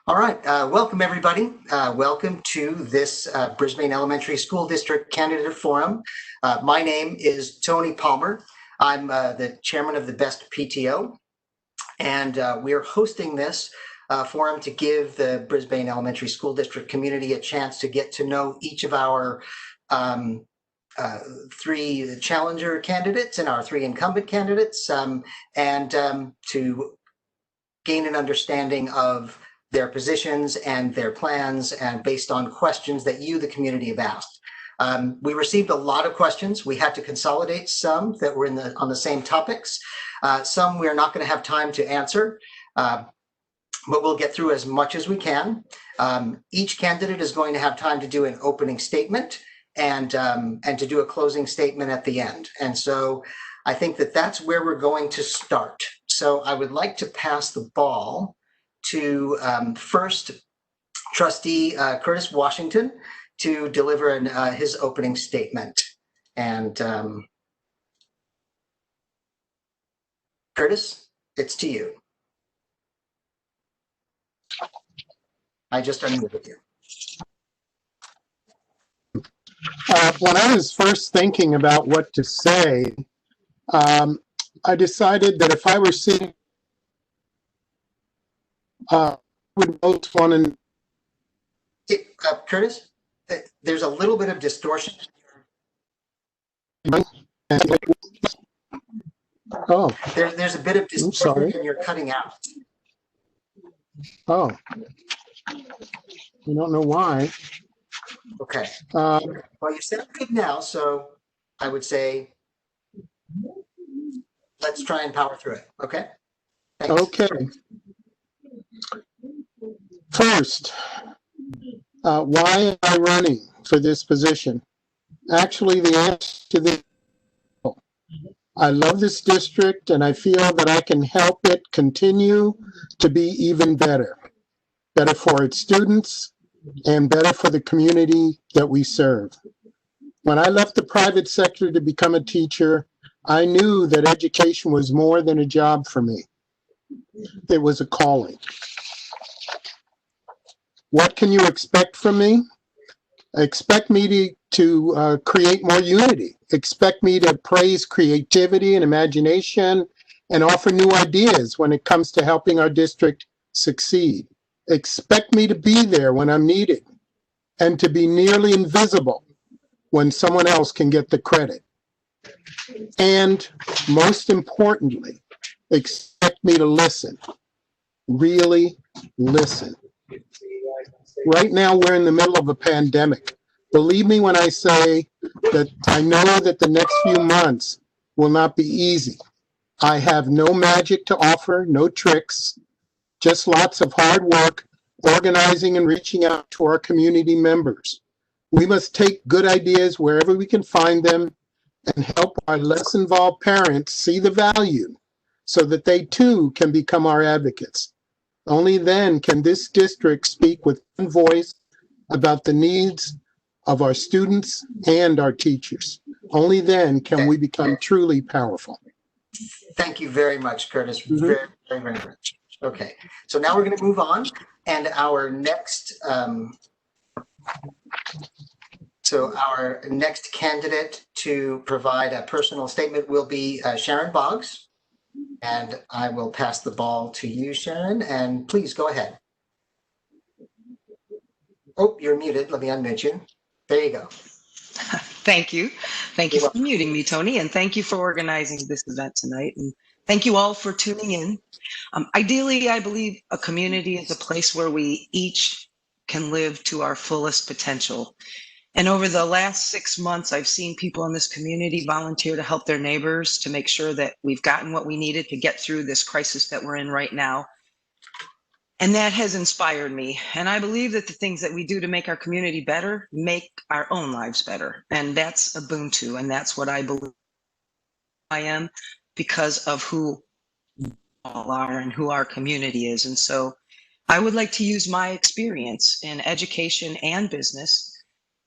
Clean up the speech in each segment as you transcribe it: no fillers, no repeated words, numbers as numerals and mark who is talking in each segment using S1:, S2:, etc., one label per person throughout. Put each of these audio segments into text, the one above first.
S1: All right, welcome everybody. Welcome to this Brisbane Elementary School District Candidate Forum. My name is Tony Palmer. I'm the chairman of the BESD PTO, and we are hosting this forum to give the Brisbane Elementary School District community a chance to get to know each of our three challenger candidates and our three incumbent candidates, and to gain an understanding of their positions and their plans, and based on questions that you, the community, have asked. We received a lot of questions. We had to consolidate some that were on the same topics. Some we're not going to have time to answer, but we'll get through as much as we can. Each candidate is going to have time to do an opening statement and to do a closing statement at the end. And so I think that that's where we're going to start. So I would like to pass the ball to first Trustee Curtis Washington to deliver his opening statement. And Curtis, it's to you. I just unmuted you.
S2: When I was first thinking about what to say, I decided that if I were sitting, would vote one and
S1: Curtis, there's a little bit of distortion.
S2: Oh,
S1: there's a bit of distortion and you're cutting out.
S2: Oh, I don't know why.
S1: Okay. Well, you sound good now, so I would say let's try and power through it. Okay. Thanks.
S2: Okay. First, why am I running for this position? Actually, the answer to this, I love this district and I feel that I can help it continue to be even better. Better for its students and better for the community that we serve. When I left the private sector to become a teacher, I knew that education was more than a job for me. It was a calling. What can you expect from me? Expect me to create more unity. Expect me to praise creativity and imagination and offer new ideas when it comes to helping our district succeed. Expect me to be there when I'm needed and to be nearly invisible when someone else can get the credit. And most importantly, expect me to listen. Really listen. Right now, we're in the middle of a pandemic. Believe me when I say that I know that the next few months will not be easy. I have no magic to offer, no tricks, just lots of hard work, organizing and reaching out to our community members. We must take good ideas wherever we can find them and help our less involved parents see the value so that they too can become our advocates. Only then can this district speak with one voice about the needs of our students and our teachers. Only then can we become truly powerful.
S1: Thank you very much, Curtis. Very, very, very much. Okay, so now we're going to move on, and our next candidate to provide a personal statement will be Sharon Boggs. And I will pass the ball to you, Sharon, and please go ahead. Oh, you're muted. Let me unmute you. There you go.
S3: Thank you. Thank you for muting me, Tony, and thank you for organizing this event tonight. And thank you all for tuning in. Ideally, I believe a community is a place where we each can live to our fullest potential. And over the last 6 months, I've seen people in this community volunteer to help their neighbors to make sure that we've gotten what we needed to get through this crisis that we're in right now. And that has inspired me. And I believe that the things that we do to make our community better make our own lives better. And that's Ubuntu. And that's what I believe I am because of who we all are and who our community is. And so I would like to use my experience in education and business.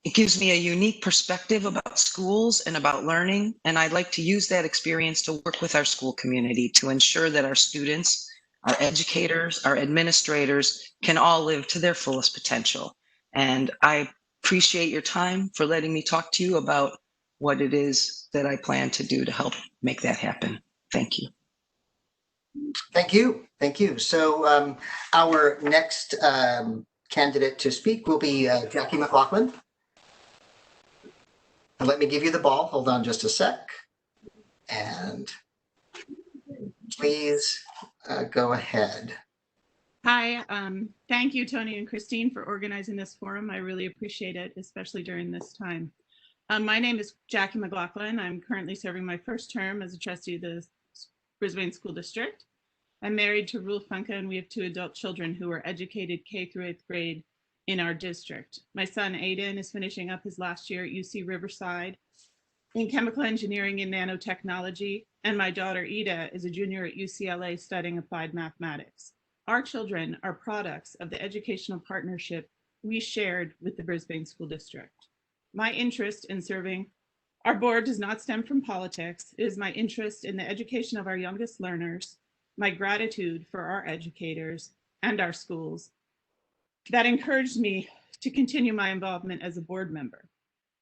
S3: It gives me a unique perspective about schools and about learning, and I'd like to use that experience to work with our school community to ensure that our students our educators, our administrators can all live to their fullest potential. And I appreciate your time for letting me talk to you about what it is that I plan to do to help make that happen. Thank you.
S1: Thank you. Thank you. So our next candidate to speak will be Jackie McLaughlin. And let me give you the ball. Hold on just a sec. And please go ahead.
S4: Hi, thank you, Tony and Christine, for organizing this forum. I really appreciate it, especially during this time. My name is Jackie McLaughlin. I'm currently serving my first term as a trustee of the Brisbane School District. I'm married to Rule Funka, and we have 2 adult children who are educated K through 8th grade in our district. My son, Aiden, is finishing up his last year at UC Riverside in chemical engineering and nanotechnology, and my daughter, Ida, is a junior at UCLA studying applied mathematics. Our children are products of the educational partnership we shared with the Brisbane School District. My interest in serving our board does not stem from politics. It is my interest in the education of our youngest learners, my gratitude for our educators and our schools that encouraged me to continue my involvement as a board member.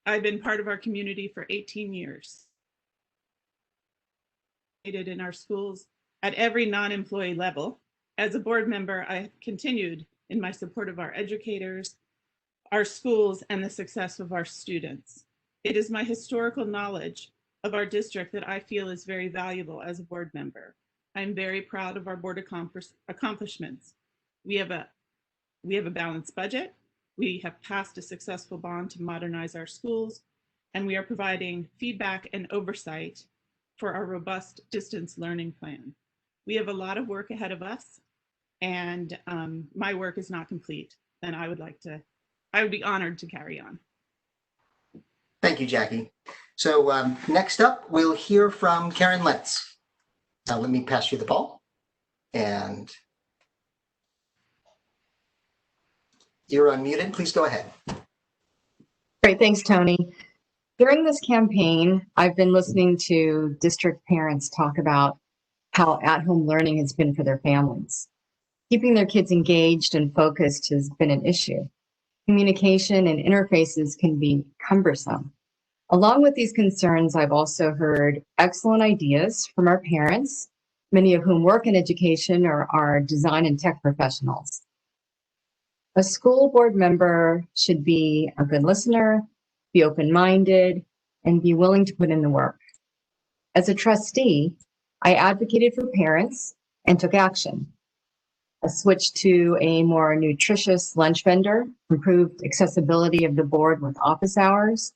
S4: I've been part of our community for 18 years. In our schools at every non-employee level. As a board member, I continued in my support of our educators, our schools, and the success of our students. It is my historical knowledge of our district that I feel is very valuable as a board member. I'm very proud of our board accomplishments. We have a balanced budget. We have passed a successful bond to modernize our schools, and we are providing feedback and oversight for our robust distance learning plan. We have a lot of work ahead of us, and my work is not complete, and I would be honored to carry on.
S1: Thank you, Jackie. So next up, we'll hear from Karen Lentz. Now let me pass you the ball. And you're unmuted. Please go ahead.
S5: Great, thanks, Tony. During this campaign, I've been listening to district parents talk about how at-home learning has been for their families. Keeping their kids engaged and focused has been an issue. Communication and interfaces can be cumbersome. Along with these concerns, I've also heard excellent ideas from our parents, many of whom work in education or are design and tech professionals. A school board member should be a good listener, be open-minded, and be willing to put in the work. As a trustee, I advocated for parents and took action. A switch to a more nutritious lunch vendor, improved accessibility of the board with office hours,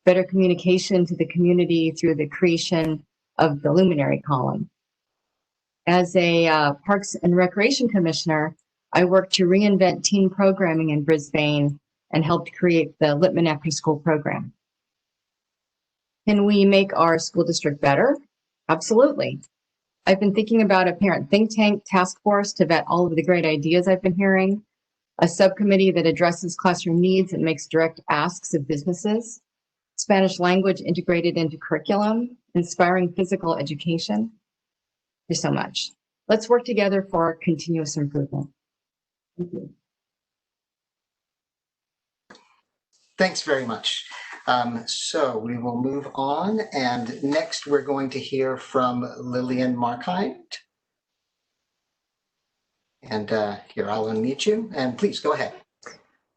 S5: better communication to the community through the creation of the luminary column. As a Parks and Recreation Commissioner, I worked to reinvent teen programming in Brisbane and helped create the Littman After School program. Can we make our school district better? Absolutely. I've been thinking about a parent think tank task force to vet all of the great ideas I've been hearing, a subcommittee that addresses classroom needs and makes direct asks of businesses, Spanish language integrated into curriculum, inspiring physical education. There's so much. Let's work together for continuous improvement. Thank you.
S1: Thanks very much. So we will move on, and next we're going to hear from Lillian Markind. And here, I'll unmute you, and please go ahead.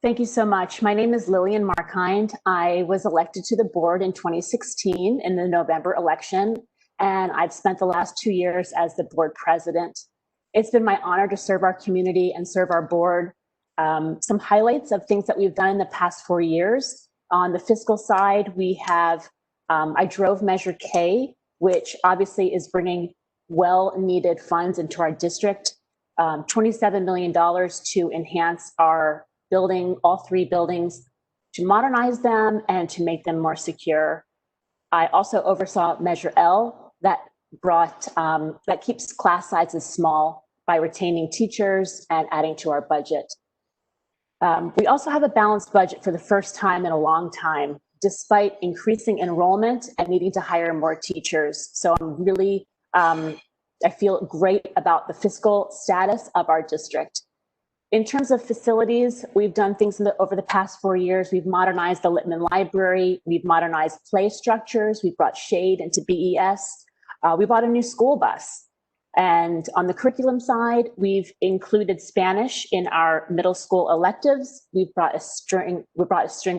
S6: Thank you so much. My name is Lillian Markind. I was elected to the board in 2016 in the November election, and I've spent the last 2 years as the board president. It's been my honor to serve our community and serve our board. Some highlights of things that we've done in the past 4 years. On the fiscal side, we have, I drove Measure K, which obviously is bringing well-needed funds into our district, $27 million to enhance our building, all 3 buildings, to modernize them and to make them more secure. I also oversaw Measure L that that keeps class sizes small by retaining teachers and adding to our budget. We also have a balanced budget for the first time in a long time, despite increasing enrollment and needing to hire more teachers. So I'm really I feel great about the fiscal status of our district. In terms of facilities, we've done things over the past 4 years. We've modernized the Littman Library. We've modernized play structures. We've brought shade into BES. We bought a new school bus. And on the curriculum side, we've included Spanish in our middle school electives. We brought a string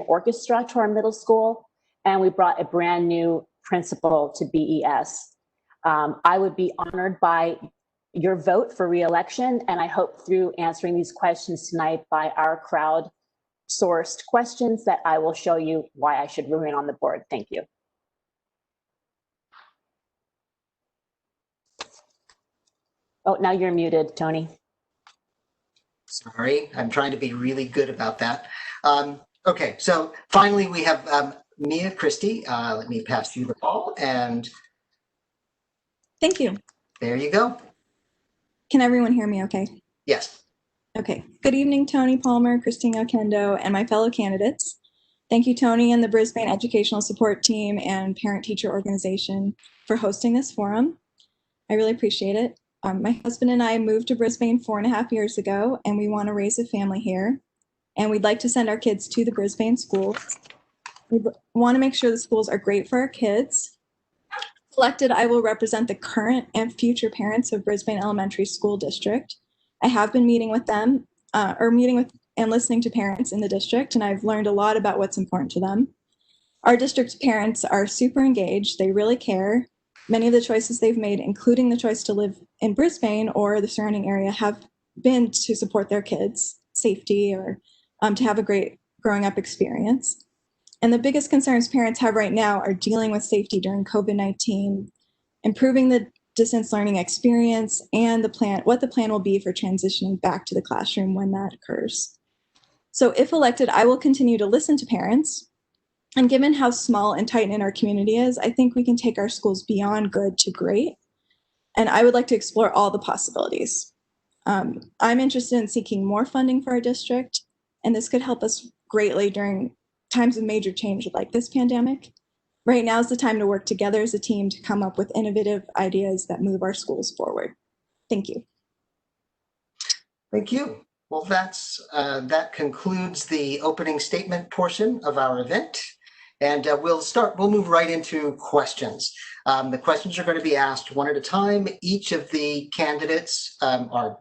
S6: orchestra to our middle school, and we brought a brand new principal to BES. I would be honored by your vote for re-election, and I hope through answering these questions tonight by our crowd-sourced questions that I will show you why I should remain on the board. Thank you. Oh, now you're muted, Tony.
S1: Sorry, I'm trying to be really good about that. Okay, so finally we have Mia Christie. Let me pass you the ball, and
S7: thank you.
S1: There you go.
S7: Can everyone hear me okay?
S1: Yes.
S7: Okay. Good evening, Tony Palmer, Christina Okendo, and my fellow candidates. Thank you, Tony, and the Brisbane Educational Support Team and Parent-Teacher Organization for hosting this forum. I really appreciate it. My husband and I moved to Brisbane 4.5 years ago, and we want to raise a family here. And we'd like to send our kids to the Brisbane schools. We want to make sure the schools are great for our kids. Elected, I will represent the current and future parents of Brisbane Elementary School District. I have been meeting with them, and listening to parents in the district, and I've learned a lot about what's important to them. Our district's parents are super engaged. They really care. Many of the choices they've made, including the choice to live in Brisbane or the surrounding area, have been to support their kids' safety or to have a great growing up experience. And the biggest concerns parents have right now are dealing with safety during COVID-19, improving the distance learning experience, and what the plan will be for transitioning back to the classroom when that occurs. So if elected, I will continue to listen to parents. And given how small and tight-knit our community is, I think we can take our schools beyond good to great. And I would like to explore all the possibilities. I'm interested in seeking more funding for our district, and this could help us greatly during times of major change like this pandemic. Right now is the time to work together as a team to come up with innovative ideas that move our schools forward. Thank you.
S1: Thank you. Well, that concludes the opening statement portion of our event. And we'll move right into questions. The questions are going to be asked one at a time. Each of the candidates are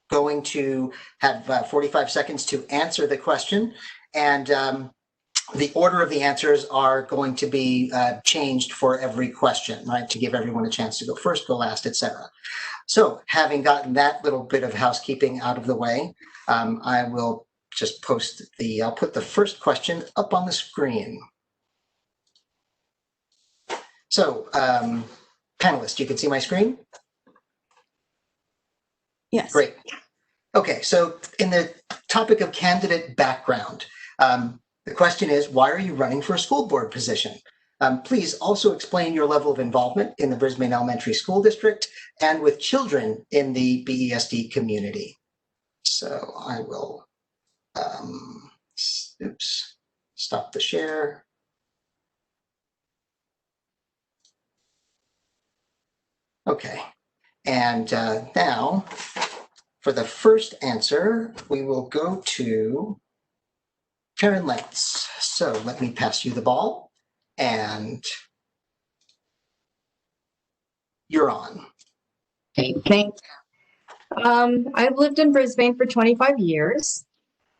S1: going to have 45 seconds to answer the question. And the order of the answers are going to be changed for every question, right? To give everyone a chance to go first, go last, etc. So having gotten that little bit of housekeeping out of the way, I will just I'll put the first question up on the screen. So panelists, you can see my screen?
S7: Yes.
S1: Great. Okay, so in the topic of candidate background, the question is, why are you running for a school board position? Please also explain your level of involvement in the Brisbane Elementary School District and with children in the BESD community. So I will, stop the share. Okay, and now for the first answer, we will go to Karen Lentz. So let me pass you the ball, and you're on.
S5: Okay, thanks. I've lived in Brisbane for 25 years.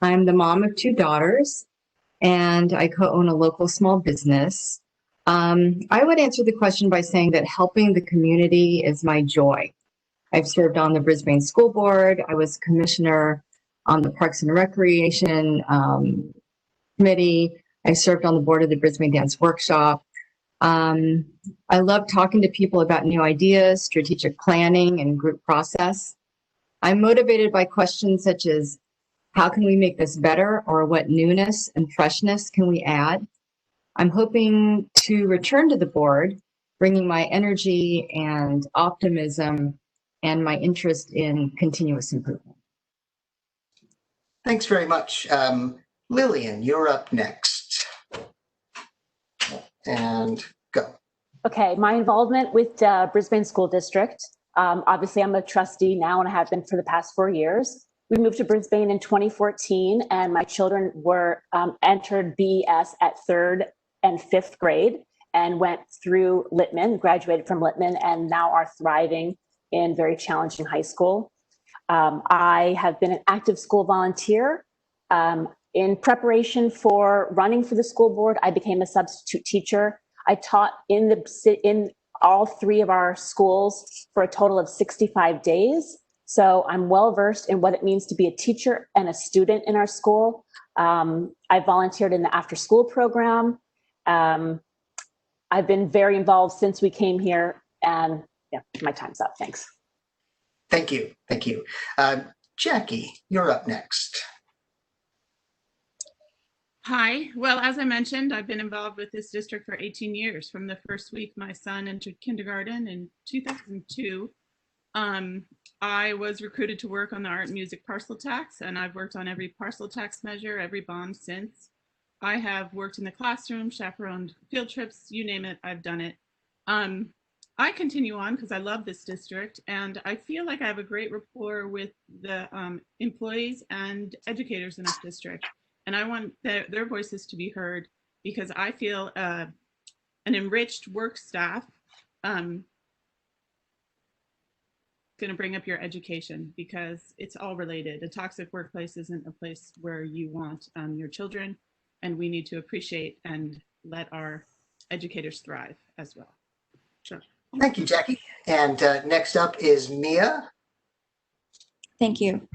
S5: I'm the mom of 2 daughters, and I co-own a local small business. I would answer the question by saying that helping the community is my joy. I've served on the Brisbane School Board. I was commissioner on the Parks and Recreation Committee. I served on the board of the Brisbane Dance Workshop. I love talking to people about new ideas, strategic planning, and group process. I'm motivated by questions such as, how can we make this better, or what newness and freshness can we add? I'm hoping to return to the board, bringing my energy and optimism and my interest in continuous improvement.
S1: Thanks very much. Lillian, you're up next. And go.
S6: Okay, my involvement with Brisbane School District. Obviously, I'm a trustee now and I have been for the past 4 years. We moved to Brisbane in 2014 and my children were entered BES at 3rd and 5th grade and went through Littman, graduated from Littman, and now are thriving in very challenging high school. I have been an active school volunteer. In preparation for running for the school board, I became a substitute teacher. I taught in all 3 of our schools for a total of 65 days. So I'm well versed in what it means to be a teacher and a student in our school. I volunteered in the after school program. I've been very involved since we came here, and yeah, my time's up. Thanks.
S1: Thank you. Thank you. Jackie, you're up next.
S4: Hi. Well, as I mentioned, I've been involved with this district for 18 years. From the first week my son entered kindergarten in 2002, I was recruited to work on the art and music parcel tax, and I've worked on every parcel tax measure, every bond since. I have worked in the classroom, chaperoned field trips, you name it, I've done it. I continue on because I love this district, and I feel like I have a great rapport with the employees and educators in this district. And I want their voices to be heard because I feel an enriched work staff going to bring up your education because it's all related. A toxic workplace isn't a place where you want your children, and we need to appreciate and let our educators thrive as well. Sure.
S1: Thank you, Jackie. And next up is Mia.
S7: Thank you.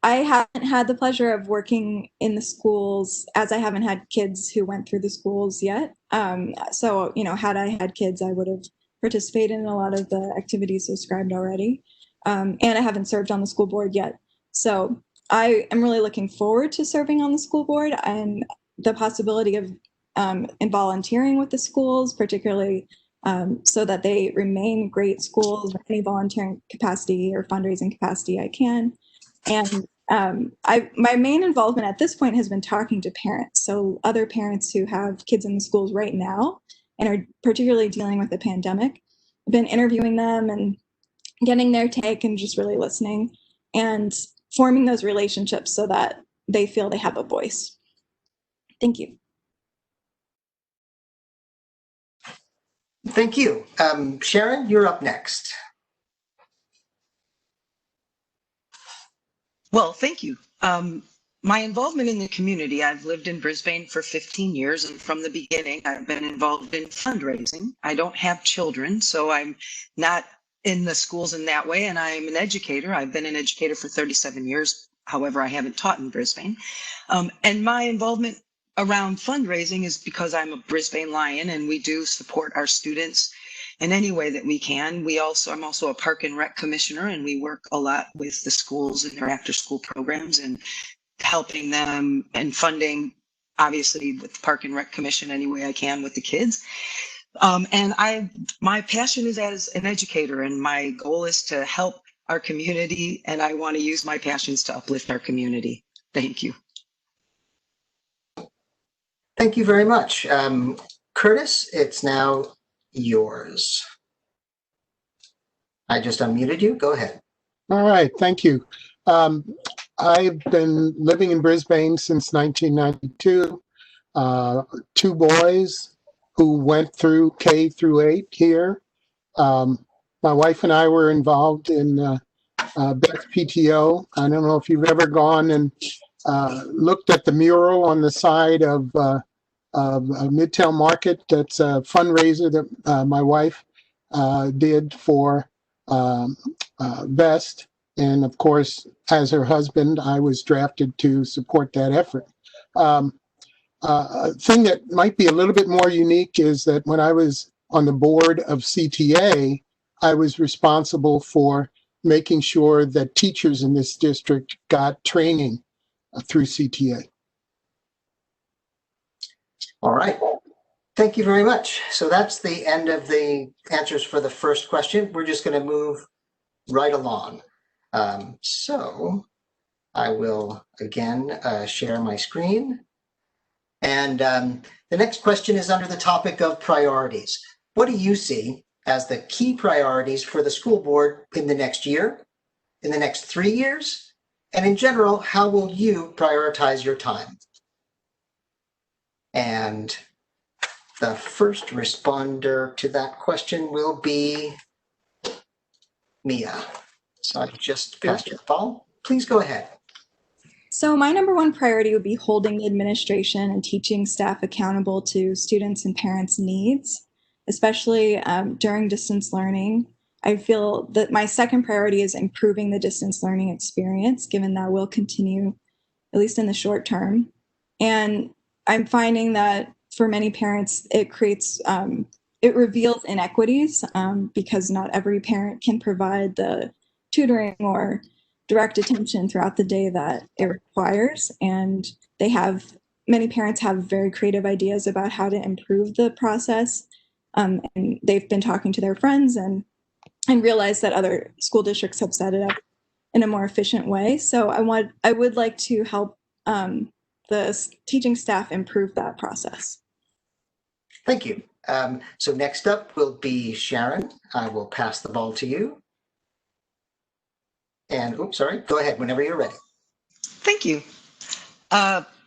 S7: I haven't had the pleasure of working in the schools as I haven't had kids who went through the schools yet. So, had I had kids, I would have participated in a lot of the activities described already. And I haven't served on the school board yet. So I am really looking forward to serving on the school board and the possibility of volunteering with the schools, particularly so that they remain great schools, any volunteering capacity or fundraising capacity I can. And my main involvement at this point has been talking to parents. So other parents who have kids in the schools right now and are particularly dealing with the pandemic. I've been interviewing them and getting their take and just really listening and forming those relationships so that they feel they have a voice. Thank you.
S1: Thank you. Sharon, you're up next.
S3: Well, thank you. My involvement in the community, I've lived in Brisbane for 15 years, and from the beginning, I've been involved in fundraising. I don't have children, so I'm not in the schools in that way, and I'm an educator. I've been an educator for 37 years. However, I haven't taught in Brisbane. And my involvement around fundraising is because I'm a Brisbane Lion, and we do support our students in any way that we can. I'm also a park and rec commissioner, and we work a lot with the schools and their after school programs and helping them and funding, obviously, with the Park and Rec Commission any way I can with the kids. And my passion is as an educator, and my goal is to help our community, and I want to use my passions to uplift our community. Thank you.
S1: Thank you very much. Curtis, it's now yours. I just unmuted you. Go ahead.
S2: All right, thank you. I've been living in Brisbane since 1992. 2 boys who went through K through 8 here. My wife and I were involved in Best PTO. I don't know if you've ever gone and looked at the mural on the side of Midtown Market. That's a fundraiser that my wife did for Best. And of course, as her husband, I was drafted to support that effort. A thing that might be a little bit more unique is that when I was on the board of CTA, I was responsible for making sure that teachers in this district got training through CTA.
S1: All right. Thank you very much. So that's the end of the answers for the first question. We're just going to move right along. So I will again share my screen. And the next question is under the topic of priorities. What do you see as the key priorities for the school board in the next year, in the next 3 years, and in general, how will you prioritize your time? And the first responder to that question will be Mia. So I've just passed your ball. Please go ahead.
S7: So my number one priority would be holding the administration and teaching staff accountable to students' and parents' needs, especially during distance learning. I feel that my second priority is improving the distance learning experience, given that will continue, at least in the short term. And I'm finding that for many parents, it creates, it reveals inequities because not every parent can provide the tutoring or direct attention throughout the day that it requires. And many parents have very creative ideas about how to improve the process. And they've been talking to their friends and realized that other school districts have set it up in a more efficient way. So I would like to help the teaching staff improve that process.
S1: Thank you. So next up will be Sharon. I will pass the ball to you. And, oops, sorry, go ahead whenever you're ready.
S3: Thank you.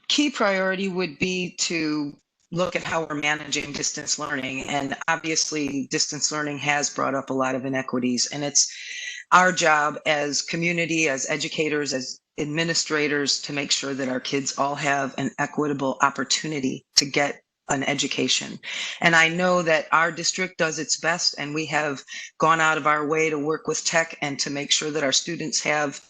S3: Key priority would be to look at how we're managing distance learning. And obviously, distance learning has brought up a lot of inequities. And it's our job as community, as educators, as administrators to make sure that our kids all have an equitable opportunity to get an education. And I know that our district does its best, and we have gone out of our way to work with tech and to make sure that our students have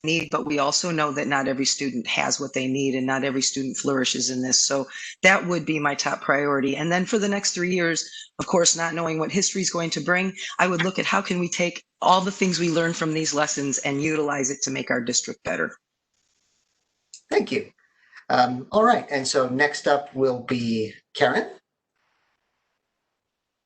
S3: need, but we also know that not every student has what they need and not every student flourishes in this. So that would be my top priority. And then for the next 3 years, of course, not knowing what history is going to bring, I would look at how can we take all the things we learn from these lessons and utilize it to make our district better.
S1: Thank you. All right, and so next up will be Karen.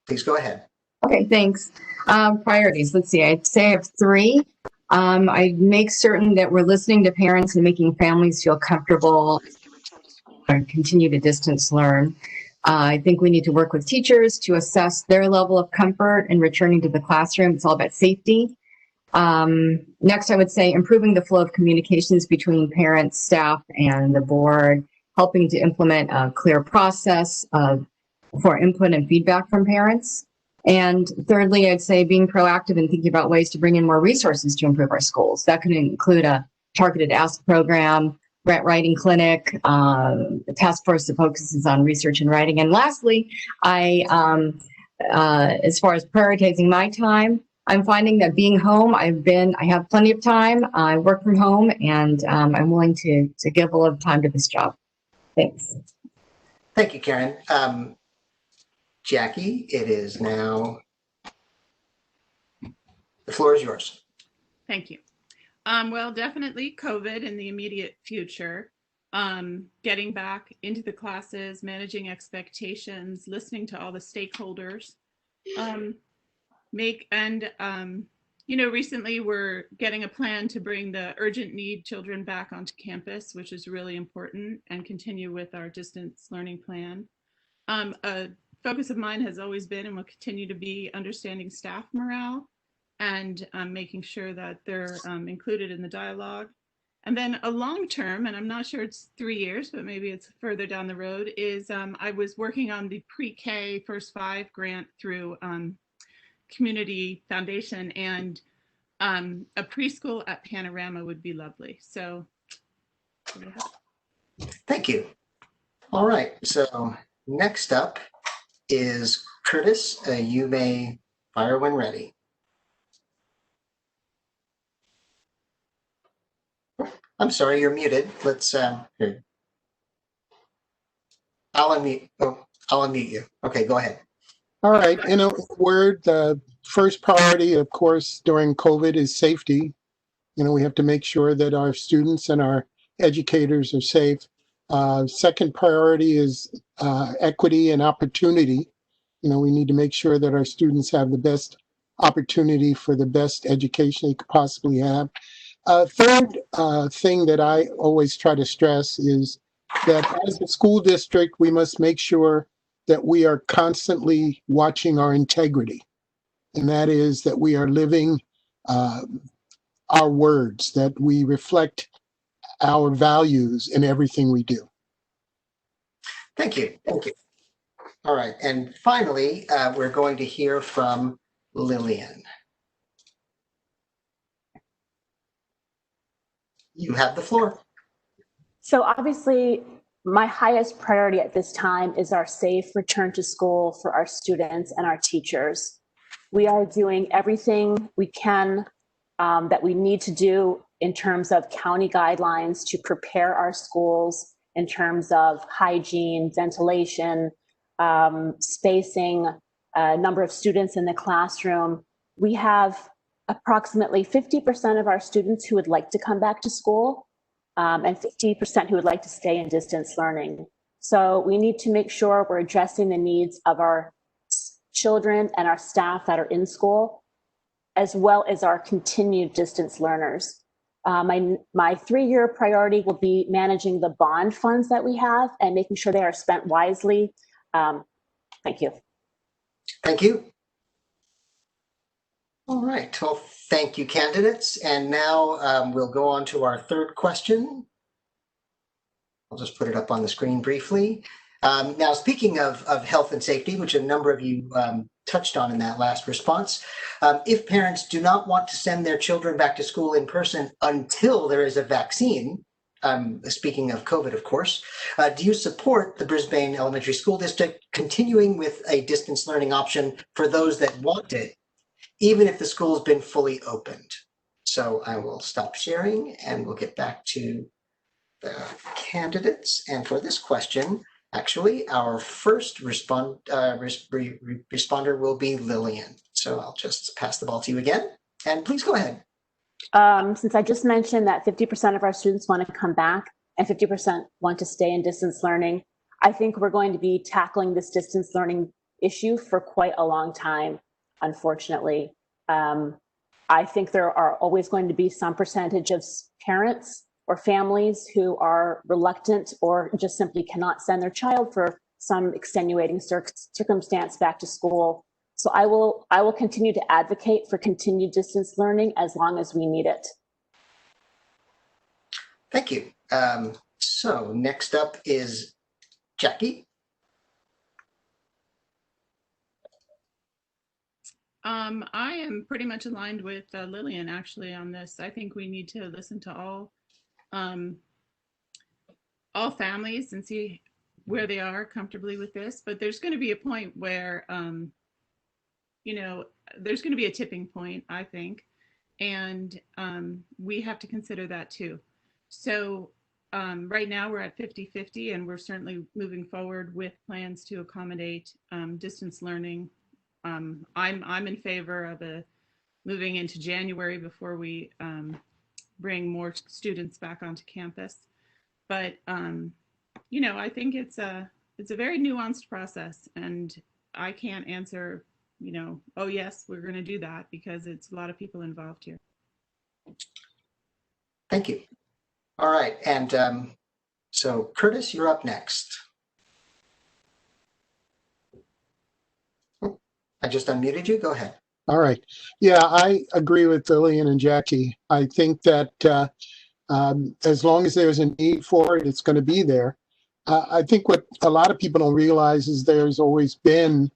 S1: Please go ahead.
S5: Okay, thanks. Priorities, let's see, I'd say I have 3. I make certain that we're listening to parents and making families feel comfortable and continue to distance learn. I think we need to work with teachers to assess their level of comfort in returning to the classroom. It's all about safety. Next, I would say improving the flow of communications between parents, staff, and the board, helping to implement a clear process for input and feedback from parents. And thirdly, I'd say being proactive and thinking about ways to bring in more resources to improve our schools. That could include a targeted Ask program, grant writing clinic, a task force that focuses on research and writing. And lastly, as far as prioritizing my time, I'm finding that being home, I have plenty of time. I work from home, and I'm willing to give a lot of time to this job. Thanks.
S1: Thank you, Karen. Jackie, it is now, the floor is yours.
S4: Thank you. Well, definitely COVID in the immediate future, getting back into the classes, managing expectations, listening to all the stakeholders, recently we're getting a plan to bring the urgent need children back onto campus, which is really important, and continue with our distance learning plan. A focus of mine has always been and will continue to be understanding staff morale and making sure that they're included in the dialogue. And then a long term, and I'm not sure it's 3 years, but maybe it's further down the road, is I was working on the pre-K First 5 grant through Community Foundation, and a preschool at Panorama would be lovely. So
S1: thank you. All right, so next up is Curtis. You may fire when ready. I'm sorry, you're muted. Let's here. I'll unmute you. Okay, go ahead.
S2: All right, in a word, the first priority, of course, during COVID is safety. We have to make sure that our students and our educators are safe. Second priority is equity and opportunity. We need to make sure that our students have the best opportunity for the best education they could possibly have. Third thing that I always try to stress is that as a school district, we must make sure that we are constantly watching our integrity. And that is that we are living our words, that we reflect our values in everything we do.
S1: Thank you. Thank you. All right. And finally, we're going to hear from Lillian. You have the floor.
S6: So obviously, my highest priority at this time is our safe return to school for our students and our teachers. We are doing everything we can that we need to do in terms of county guidelines to prepare our schools in terms of hygiene, ventilation, spacing, number of students in the classroom. We have approximately 50% of our students who would like to come back to school and 50% who would like to stay in distance learning. So we need to make sure we're addressing the needs of our children and our staff that are in school, as well as our continued distance learners. My 3-year priority will be managing the bond funds that we have and making sure they are spent wisely. Thank you.
S1: Thank you. All right. Well, thank you, candidates. And now we'll go on to our third question. I'll just put it up on the screen briefly. Now, speaking of health and safety, which a number of you touched on in that last response, if parents do not want to send their children back to school in person until there is a vaccine, speaking of COVID, of course, do you support the Brisbane Elementary School District continuing with a distance learning option for those that want it, even if the school has been fully opened? So I will stop sharing and we'll get back to the candidates. And for this question, actually, our first responder will be Lillian. So I'll just pass the ball to you again. And please go ahead.
S6: Since I just mentioned that 50% of our students want to come back and 50% want to stay in distance learning, I think we're going to be tackling this distance learning issue for quite a long time, unfortunately. I think there are always going to be some percentage of parents or families who are reluctant or just simply cannot send their child for some extenuating circumstance back to school. So I will continue to advocate for continued distance learning as long as we need it.
S1: Thank you. So next up is Jackie.
S4: I am pretty much aligned with Lillian actually on this. I think we need to listen to all families and see where they are comfortably with this. But there's going to be a point where, you know, there's going to be a tipping point, I think, and we have to consider that too. So right now we're at 50-50, and we're certainly moving forward with plans to accommodate distance learning. I'm in favor of moving into January before we bring more students back onto campus. But you know, I think it's a very nuanced process, and I can't answer, you know, oh yes, we're going to do that, because it's a lot of people involved here.
S1: Thank you. All right, and so Curtis, you're up next. I just unmuted you. Go ahead.
S2: All right. Yeah, I agree with Lillian and Jackie. I think that as long as there's a need for it, it's going to be there. I think what a lot of people don't realize is there's always been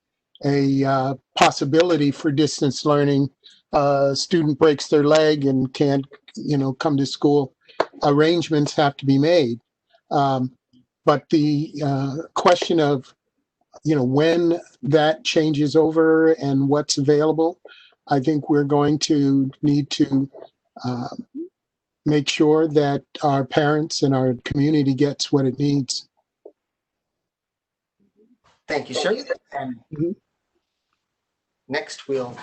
S2: a possibility for distance learning. A student breaks their leg and can't, you know, come to school. Arrangements have to be made. But the question of, you know, when that changes over and what's available, I think we're going to need to make sure that our parents and our community gets what it needs.
S1: Thank you, sir. And next, we'll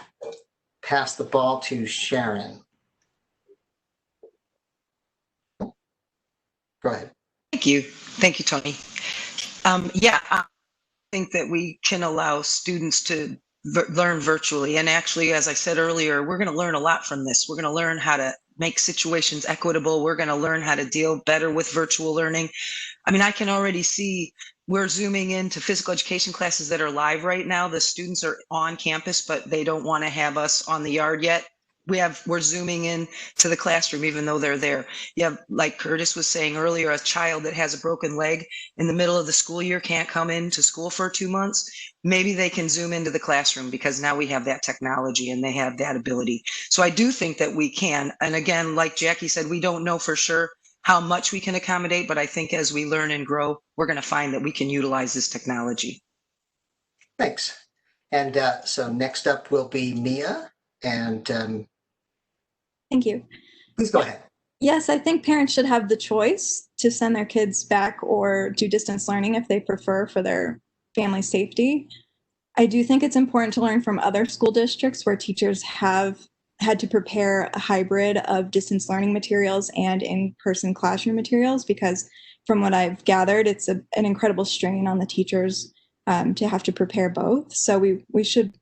S1: pass the ball to Sharon. Go ahead.
S3: Thank you. Thank you, Tony. Yeah, I think that we can allow students to learn virtually. And actually, as I said earlier, we're going to learn a lot from this. We're going to learn how to make situations equitable. We're going to learn how to deal better with virtual learning. I mean, I can already see we're zooming into physical education classes that are live right now. The students are on campus, but they don't want to have us on the yard yet. We're zooming in to the classroom, even though they're there. You have, like Curtis was saying earlier, a child that has a broken leg in the middle of the school year can't come into school for 2 months. Maybe they can zoom into the classroom because now we have that technology and they have that ability. So I do think that we can. And again, like Jackie said, we don't know for sure how much we can accommodate, but I think as we learn and grow, we're going to find that we can utilize this technology.
S1: Thanks. And so next up will be Mia, and
S7: Thank you.
S1: please go ahead.
S7: Yes, I think parents should have the choice to send their kids back or do distance learning if they prefer for their family safety. I do think it's important to learn from other school districts where teachers have had to prepare a hybrid of distance learning materials and in-person classroom materials, because from what I've gathered, it's an incredible strain on the teachers to have to prepare both. So we should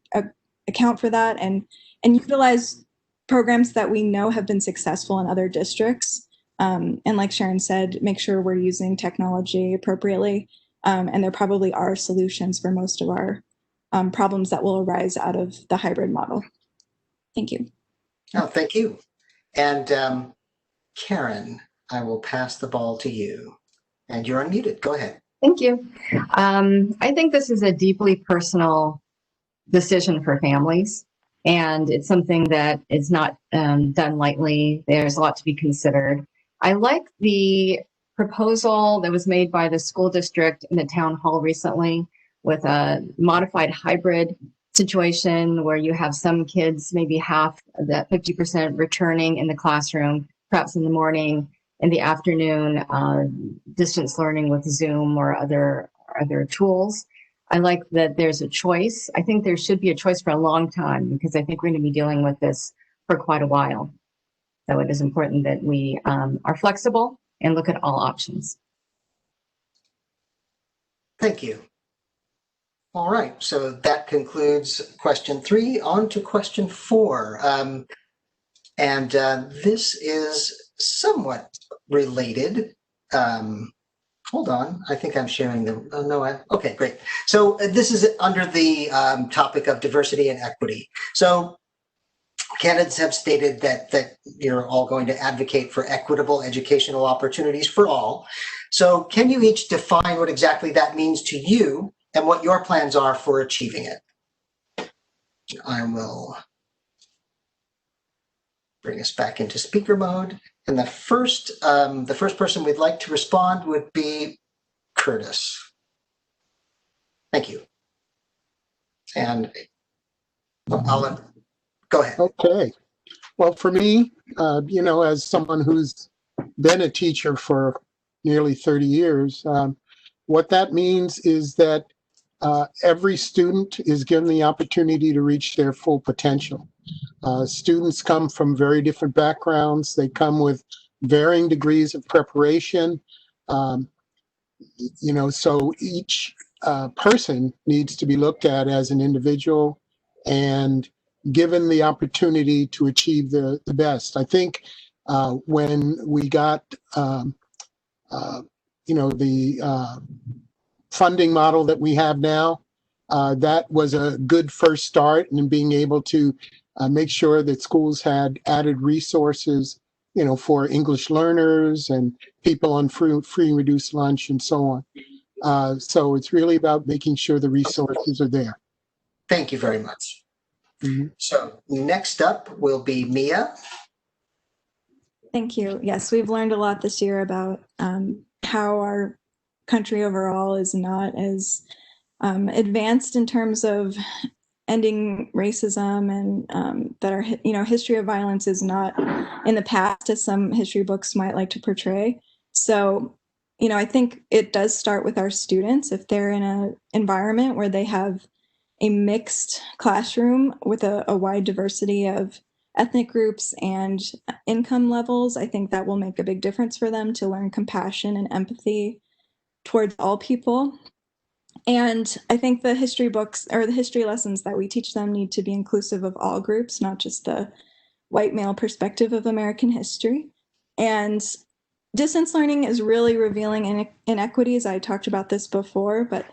S7: account for that and utilize programs that we know have been successful in other districts. And like Sharon said, make sure we're using technology appropriately. And there probably are solutions for most of our problems that will arise out of the hybrid model. Thank you.
S1: Oh, thank you. And Karen, I will pass the ball to you. And you're unmuted. Go ahead.
S5: Thank you. I think this is a deeply personal decision for families, and it's something that is not done lightly. There's a lot to be considered. I like the proposal that was made by the school district in the town hall recently with a modified hybrid situation where you have some kids, maybe half of that 50% returning in the classroom, perhaps in the morning, in the afternoon, distance learning with Zoom or other tools. I like that there's a choice. I think there should be a choice for a long time because I think we're going to be dealing with this for quite a while. So it is important that we are flexible and look at all options.
S1: Thank you. All right, so that concludes question 3. On to question 4. This is somewhat related. Hold on, I think I'm sharing them. Oh, no, okay, great. So this is under the topic of diversity and equity. So candidates have stated that you're all going to advocate for equitable educational opportunities for all. So can you each define what exactly that means to you and what your plans are for achieving it? I will bring us back into speaker mode. And the first person we'd like to respond would be Curtis. Thank you. And I'll go ahead.
S2: Okay. Well, for me, as someone who's been a teacher for nearly 30 years, what that means is that every student is given the opportunity to reach their full potential. Students come from very different backgrounds. They come with varying degrees of preparation. So each person needs to be looked at as an individual and given the opportunity to achieve the best. I think when we got, the funding model that we have now, that was a good first start in being able to make sure that schools had added resources, for English learners and people on free reduced lunch and so on. So it's really about making sure the resources are there.
S1: Thank you very much.
S2: Mm-hmm.
S1: So next up will be Mia.
S7: Thank you. Yes, we've learned a lot this year about how our country overall is not as advanced in terms of ending racism, and that our history of violence is not in the past as some history books might like to portray. So I think it does start with our students. If they're in an environment where they have a mixed classroom with a wide diversity of ethnic groups and income levels, I think that will make a big difference for them to learn compassion and empathy towards all people. And I think the history books or the history lessons that we teach them need to be inclusive of all groups, not just the white male perspective of American history. And Distance learning is really revealing inequities. I talked about this before, but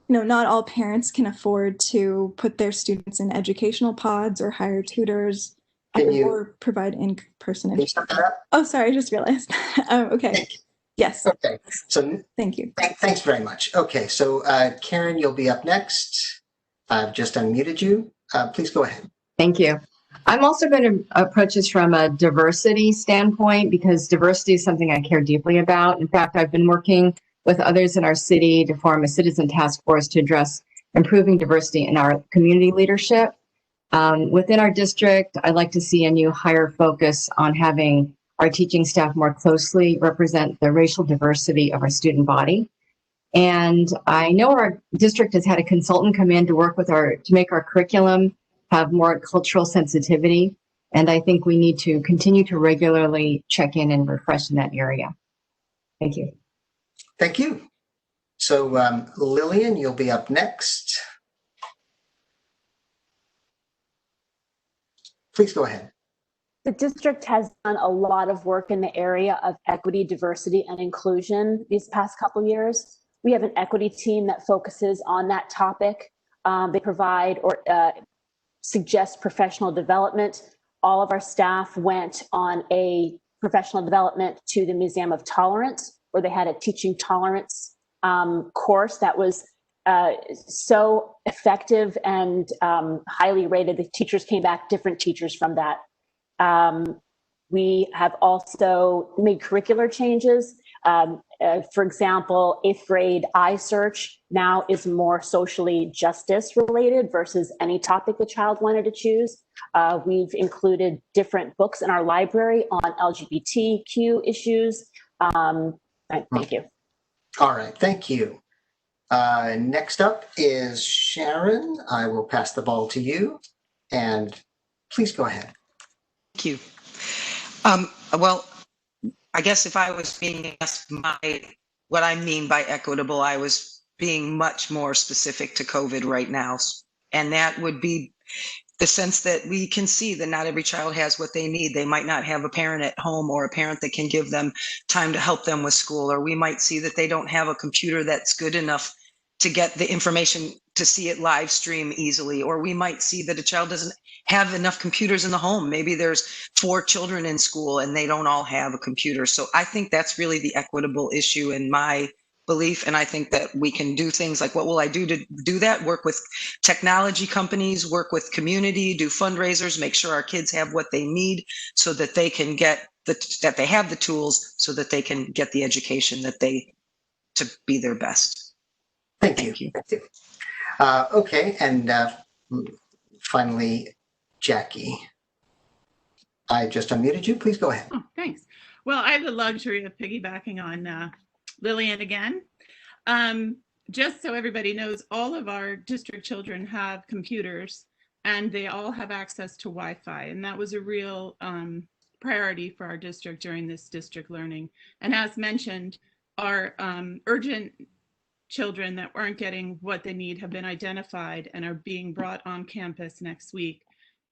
S7: not all parents can afford to put their students in educational pods or hire tutors or provide in-person education. Oh, sorry, I just realized. Okay. Yes.
S1: Okay. So
S7: thank you.
S1: Thanks very much. Okay. So Karen, you'll be up next. I've just unmuted you. Please go ahead.
S5: Thank you. I'm also going to approach this from a diversity standpoint because diversity is something I care deeply about. In fact, I've been working with others in our city to form a citizen task force to address improving diversity in our community leadership. Within our district, I'd like to see a new higher focus on having our teaching staff more closely represent the racial diversity of our student body. And I know our district has had a consultant come in to work with to make our curriculum have more cultural sensitivity. And I think we need to continue to regularly check in and refresh in that area. Thank you.
S1: Thank you. So Lillian, you'll be up next. Please go ahead.
S6: The district has done a lot of work in the area of equity, diversity, and inclusion these past couple years. We have an equity team that focuses on that topic. They provide or suggest professional development. All of our staff went on a professional development to the Museum of Tolerance, where they had a teaching tolerance course that was so effective and highly rated. The teachers came back, different teachers from that. We have also made curricular changes. For example, 8th grade iSearch now is more socially justice related versus any topic the child wanted to choose. We've included different books in our library on LGBTQ issues. Thank you.
S1: All right, thank you. Next up is Sharon. I will pass the ball to you, and please go ahead.
S3: Thank you. Well, I guess if I was being asked what I mean by equitable, I was being much more specific to COVID right now. And that would be the sense that we can see that not every child has what they need. They might not have a parent at home or a parent that can give them time to help them with school, or we might see that they don't have a computer that's good enough to get the information to see it live stream easily, or we might see that a child doesn't have enough computers in the home. Maybe there's 4 children in school and they don't all have a computer. So I think that's really the equitable issue in my belief. And I think that we can do things like, what will I do to do that? Work with technology companies, work with community, do fundraisers, make sure our kids have what they need so that they can get that they have the tools so that they can get the education that to be their best.
S1: Thank you. Okay, and finally, Jackie. I just unmuted you. Please go ahead.
S4: Oh, thanks. Well, I have the luxury of piggybacking on Lillian again. Just so everybody knows, all of our district children have computers and they all have access to Wi-Fi. And that was a real priority for our district during this district learning. And as mentioned, our urgent children that weren't getting what they need have been identified and are being brought on campus next week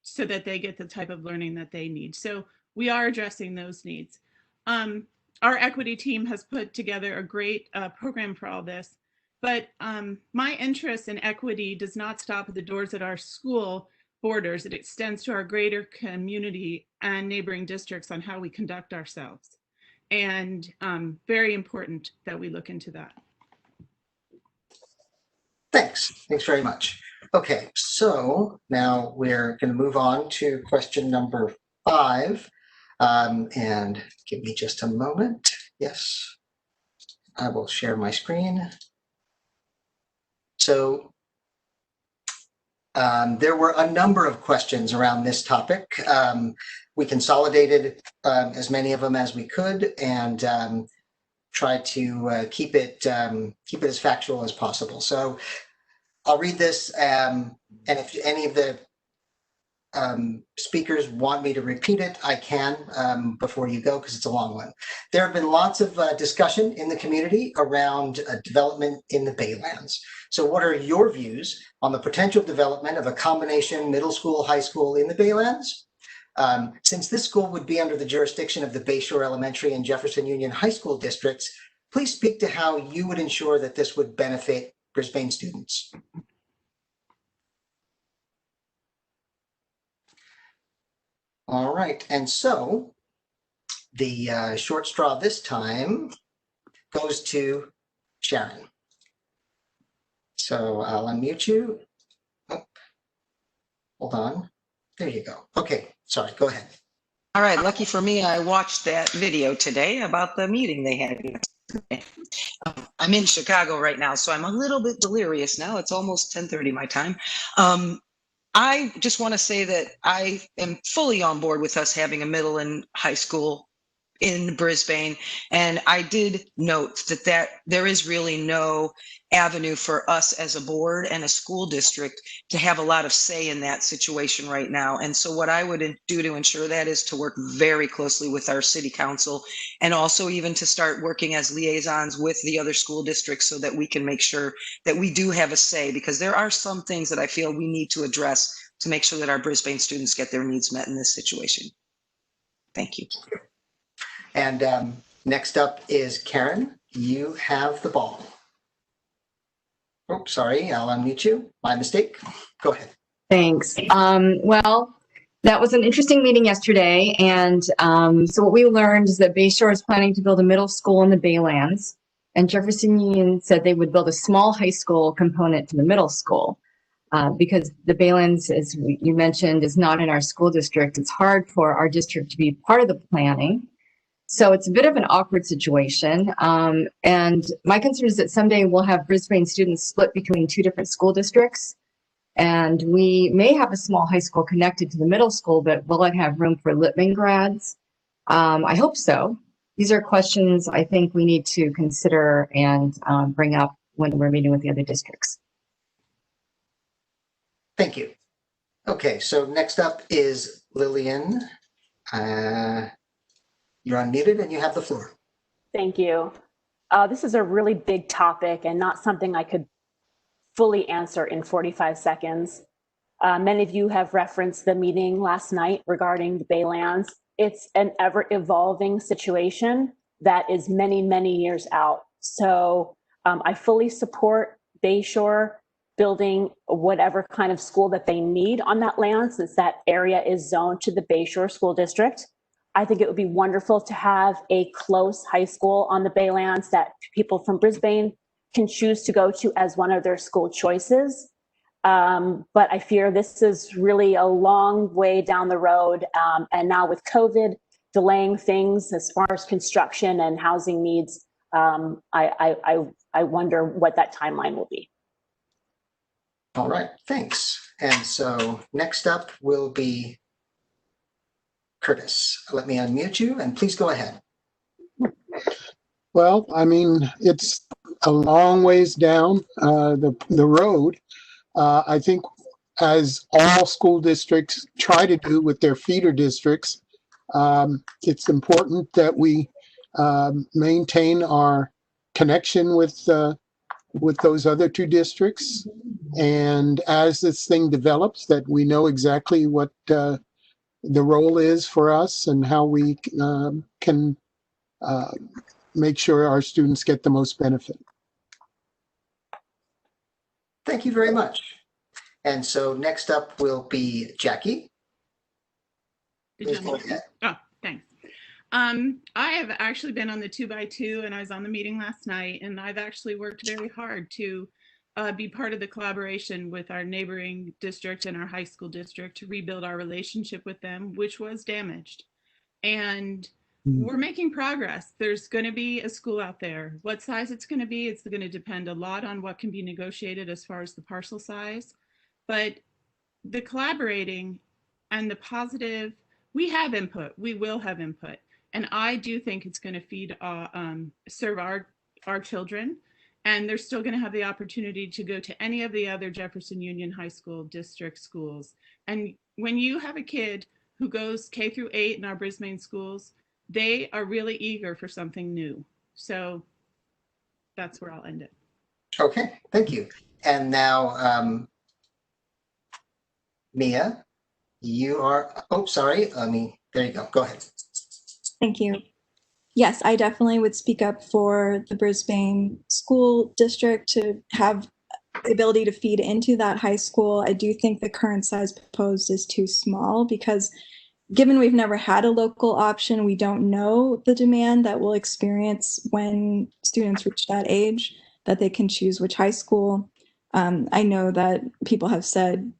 S4: so that they get the type of learning that they need. So we are addressing those needs. Our equity team has put together a great program for all this, but my interest in equity does not stop at the doors at our school borders. It extends to our greater community and neighboring districts on how we conduct ourselves. And very important that we look into that.
S1: Thanks very much. Okay, so now we're going to move on to question number 5. And give me just a moment. Yes, I will share my screen. So there were a number of questions around this topic. We consolidated as many of them as we could and tried to keep it as factual as possible. So I'll read this, and if any of the speakers want me to repeat it, I can before you go, because it's a long one. There have been lots of discussion in the community around development in the Baylands. So what are your views on the potential development of a combination middle school, high school in the Baylands? Since this school would be under the jurisdiction of the Bayshore Elementary and Jefferson Union High School districts, please speak to how you would ensure that this would benefit Brisbane students. All right, and so the short straw this time goes to Sharon. So I'll unmute you. Oh, hold on. There you go. Okay, sorry, go ahead.
S3: All right, lucky for me, I watched that video today about the meeting they had yesterday. I'm in Chicago right now, so I'm a little bit delirious now. It's almost 10:30 my time. I just want to say that I am fully on board with us having a middle and high school in Brisbane. And I did note that there is really no avenue for us as a board and a school district to have a lot of say in that situation right now. And so what I would do to ensure that is to work very closely with our city council, and also even to start working as liaisons with the other school districts so that we can make sure that we do have a say, because there are some things that I feel we need to address to make sure that our Brisbane students get their needs met in this situation. Thank you.
S1: And next up is Karen. You have the ball. Oh, sorry, I'll unmute you. My mistake. Go ahead.
S5: Thanks. Well, that was an interesting meeting yesterday. And so what we learned is that Bayshore is planning to build a middle school in the Baylands. And Jefferson Union said they would build a small high school component to the middle school. Because the Baylands, as you mentioned, is not in our school district. It's hard for our district to be part of the planning. So it's a bit of an awkward situation. And my concern is that someday we'll have Brisbane students split between two different school districts. And we may have a small high school connected to the middle school, but will it have room for Lippman grads? I hope so. These are questions I think we need to consider and bring up when we're meeting with the other districts.
S1: Thank you. Okay, so next up is Lillian. You're unmuted and you have the floor.
S6: Thank you. This is a really big topic and not something I could fully answer in 45 seconds. Many of you have referenced the meeting last night regarding the Baylands. It's an ever-evolving situation that is many, many years out. So I fully support Bayshore building whatever kind of school that they need on that land, since that area is zoned to the Bayshore School District. I think it would be wonderful to have a close high school on the Baylands that people from Brisbane can choose to go to as one of their school choices. But I fear this is really a long way down the road. And now with COVID delaying things as far as construction and housing needs, I wonder what that timeline will be.
S1: All right, thanks. And so next up will be Curtis. Let me unmute you and please go ahead.
S2: Well, I mean, it's a long ways down the road. I think, as all school districts try to do with their feeder districts, it's important that we maintain our connection with those other two districts. And as this thing develops, that we know exactly what the role is for us and how we can make sure our students get the most benefit.
S1: Thank you very much. And so next up will be Jackie. Please go ahead.
S4: Oh, thanks. I have actually been on the 2x2 and I was on the meeting last night, and I've actually worked very hard to be part of the collaboration with our neighboring district and our high school district to rebuild our relationship with them, which was damaged. And we're making progress. There's going to be a school out there. What size it's going to be, it's going to depend a lot on what can be negotiated as far as the parcel size. But the collaborating and the positive, we have input, we will have input. And I do think it's going to serve our children. And they're still going to have the opportunity to go to any of the other Jefferson Union High School district schools. And when you have a kid who goes K through 8 in our Brisbane schools, they are really eager for something new. So that's where I'll end it.
S1: Okay, thank you. And now, Mia, you are, oh, sorry, there you go, go ahead.
S7: Thank you. Yes, I definitely would speak up for the Brisbane School District to have the ability to feed into that high school. I do think the current size proposed is too small because given we've never had a local option, we don't know the demand that we'll experience when students reach that age, that they can choose which high school. I know that people have said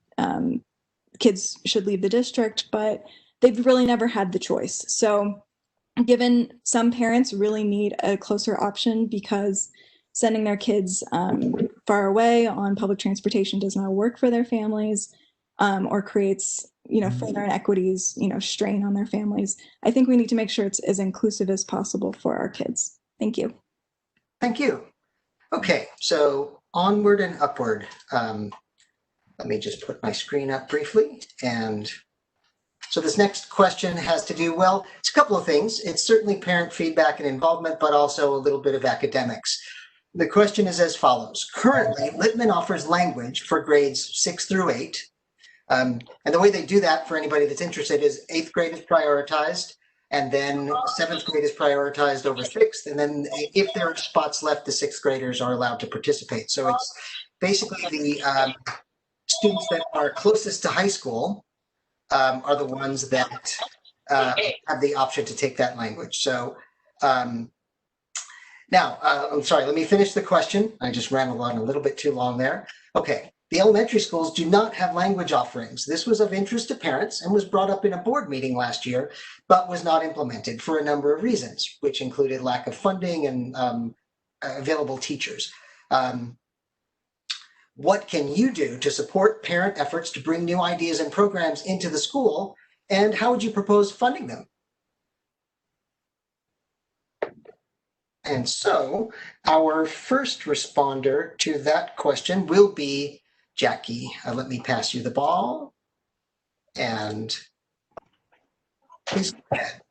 S7: kids should leave the district, but they've really never had the choice. So given some parents really need a closer option because sending their kids far away on public transportation does not work for their families or creates further inequities, strain on their families. I think we need to make sure it's as inclusive as possible for our kids. Thank you.
S1: Thank you. Okay, so onward and upward. Let me just put my screen up briefly. And so this next question has to do, well, it's a couple of things. It's certainly parent feedback and involvement, but also a little bit of academics. The question is as follows. Currently, Littman offers language for grades 6 through 8. And the way they do that, for anybody that's interested, is 8th grade is prioritized, and then 7th grade is prioritized over 6th. And then if there are spots left, the 6th graders are allowed to participate. So it's basically the students that are closest to high school are the ones that have the option to take that language. So now, I'm sorry, let me finish the question. I just ran along a little bit too long there. Okay, the elementary schools do not have language offerings. This was of interest to parents and was brought up in a board meeting last year, but was not implemented for a number of reasons, which included lack of funding and available teachers. What can you do to support parent efforts to bring new ideas and programs into the school, and how would you propose funding them? And so our first responder to that question will be Jackie. Let me pass you the ball. And please go ahead.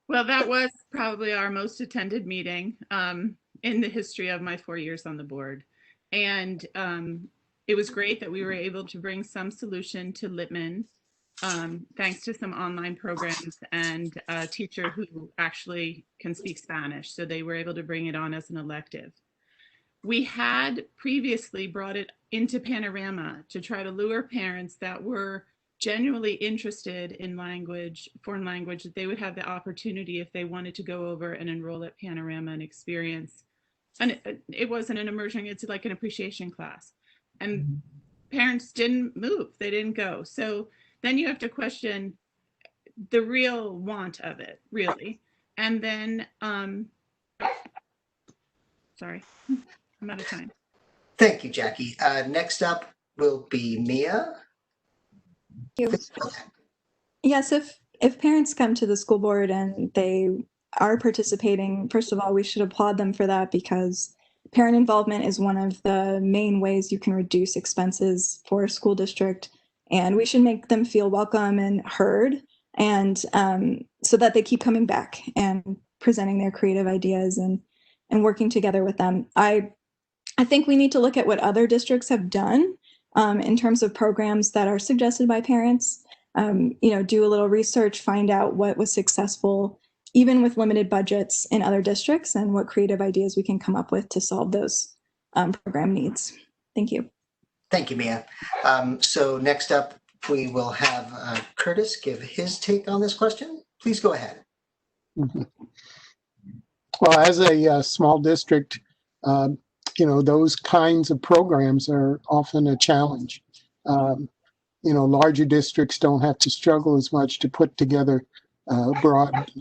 S4: Well, that was probably our most attended meeting in the history of my 4 years on the board. And it was great that we were able to bring some solution to Littman, thanks to some online programs and a teacher who actually can speak Spanish. So they were able to bring it on as an elective. We had previously brought it into Panorama to try to lure parents that were genuinely interested in language, foreign language, that they would have the opportunity if they wanted to go over and enroll at Panorama and experience. And it wasn't an immersion, it's like an appreciation class. And parents didn't move, they didn't go. So then you have to question the real want of it, really. And then, sorry, I'm out of time.
S1: Thank you, Jackie. Next up will be Mia.
S7: Thank you. Yes, if parents come to the school board and they are participating, first of all, we should applaud them for that because parent involvement is one of the main ways you can reduce expenses for a school district. And we should make them feel welcome and heard, and so that they keep coming back and presenting their creative ideas and working together with them. I think we need to look at what other districts have done in terms of programs that are suggested by parents. Do a little research, find out what was successful, even with limited budgets in other districts, and what creative ideas we can come up with to solve those program needs. Thank you.
S1: Thank you, Mia. So next up, we will have Curtis give his take on this question. Please go ahead.
S2: Well, as a small district, those kinds of programs are often a challenge. Larger districts don't have to struggle as much to put together a broad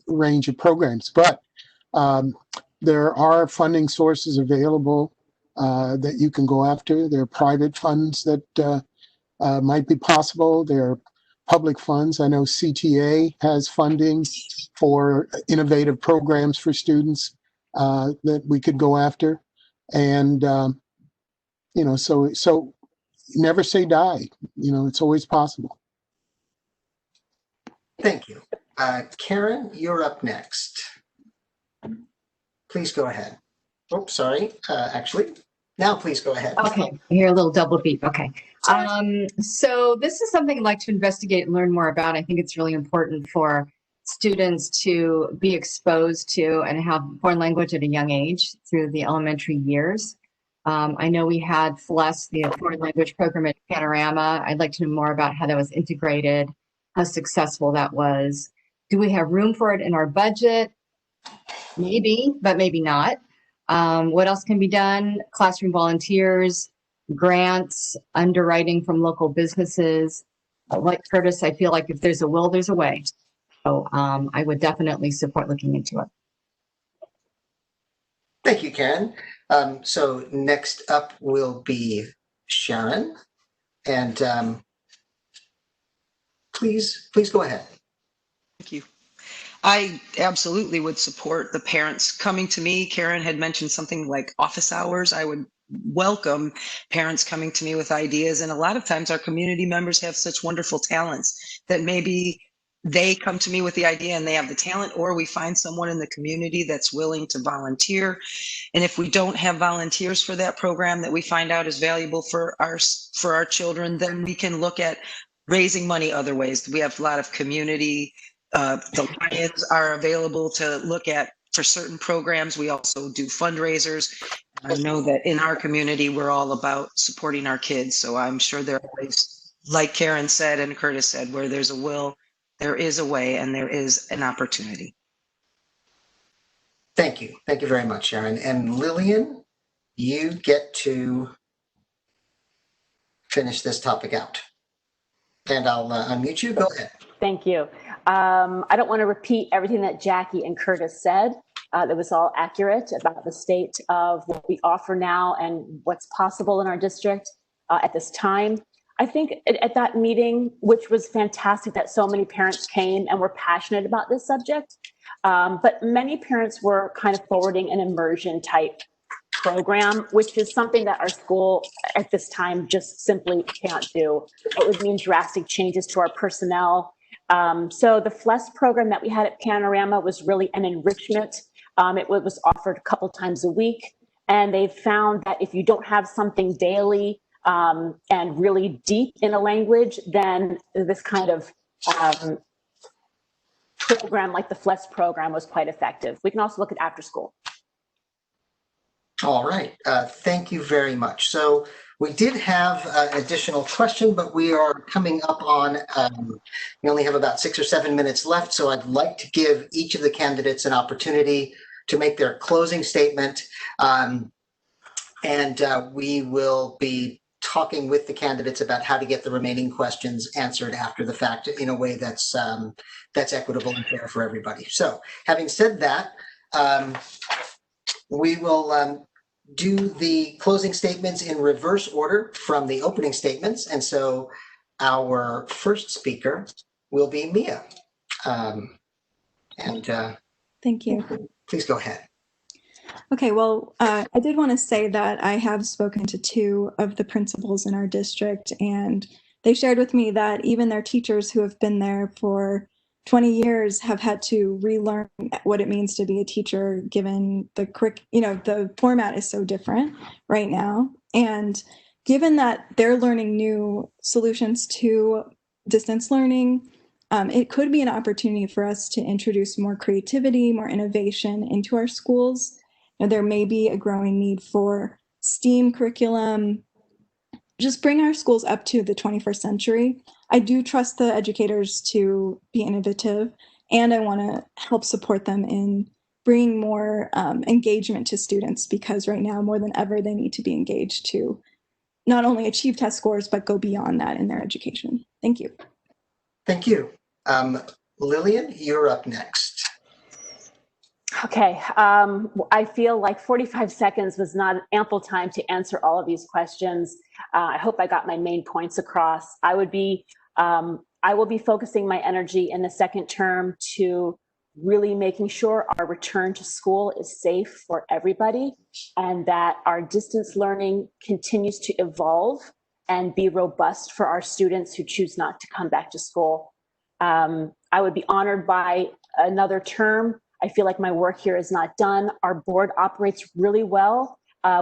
S2: range of programs, but there are funding sources available that you can go after. There are private funds that might be possible. There are public funds. I know CTA has funding for innovative programs for students that we could go after. And, so never say die. It's always possible.
S1: Thank you. Karen, you're up next. Please go ahead. Oh, sorry. Actually, Now, please go ahead.
S5: Okay, I hear a little double beep. Okay. So this is something I'd like to investigate and learn more about. I think it's really important for students to be exposed to and have foreign language at a young age through the elementary years. I know we had FLES, the foreign language program at Panorama. I'd like to know more about how that was integrated, how successful that was. Do we have room for it in our budget? Maybe, but maybe not. What else can be done? Classroom volunteers, grants, underwriting from local businesses. Like Curtis, I feel like if there's a will, there's a way. So I would definitely support looking into it.
S1: Thank you, Karen. So next up will be Sharon. And please go ahead.
S3: Thank you. I absolutely would support the parents coming to me. Karen had mentioned something like office hours. I would welcome parents coming to me with ideas. And a lot of times our community members have such wonderful talents that maybe they come to me with the idea and they have the talent, or we find someone in the community that's willing to volunteer. And if we don't have volunteers for that program that we find out is valuable for our children, then we can look at raising money other ways. We have a lot of community the Lions are available to look at for certain programs. We also do fundraisers. I know that in our community, we're all about supporting our kids. So I'm sure there are ways, like Karen said and Curtis said, where there's a will, there is a way, and there is an opportunity.
S1: Thank you. Thank you very much, Sharon. And Lillian, you get to finish this topic out. And I'll unmute you. Go ahead.
S6: Thank you. I don't want to repeat everything that Jackie and Curtis said. That was all accurate about the state of what we offer now and what's possible in our district at this time. I think at that meeting, which was fantastic that so many parents came and were passionate about this subject, but many parents were kind of forwarding an immersion type program, which is something that our school at this time just simply can't do. It would mean drastic changes to our personnel. So the FLES program that we had at Panorama was really an enrichment. It was offered a couple times a week, and they found that if you don't have something daily and really deep in a language, then this kind of program like the FLES program was quite effective. We can also look at after school.
S1: All right. Thank you very much. So we did have an additional question, but we are coming up on, we only have about 6 or 7 minutes left. So I'd like to give each of the candidates an opportunity to make their closing statement. We will be talking with the candidates about how to get the remaining questions answered after the fact in a way that's equitable and fair for everybody. So having said that, we will do the closing statements in reverse order from the opening statements. And so our first speaker will be Mia.
S7: Thank you.
S1: Please go ahead.
S7: Okay, well, I did want to say that I have spoken to 2 of the principals in our district, and they shared with me that even their teachers who have been there for 20 years have had to relearn what it means to be a teacher, given the format is so different right now. And given that they're learning new solutions to distance learning, it could be an opportunity for us to introduce more creativity, more innovation into our schools. There may be a growing need for STEAM curriculum. Just bring our schools up to the 21st century. I do trust the educators to be innovative, and I want to help support them in bringing more engagement to students, because right now, more than ever, they need to be engaged to not only achieve test scores, but go beyond that in their education. Thank you.
S1: Thank you. Lillian, you're up next.
S6: Okay, I feel like 45 seconds was not ample time to answer all of these questions. I hope I got my main points across. I will be focusing my energy in the second term to really making sure our return to school is safe for everybody, and that our distance learning continues to evolve and be robust for our students who choose not to come back to school. I would be honored by another term. I feel like my work here is not done. Our board operates really well.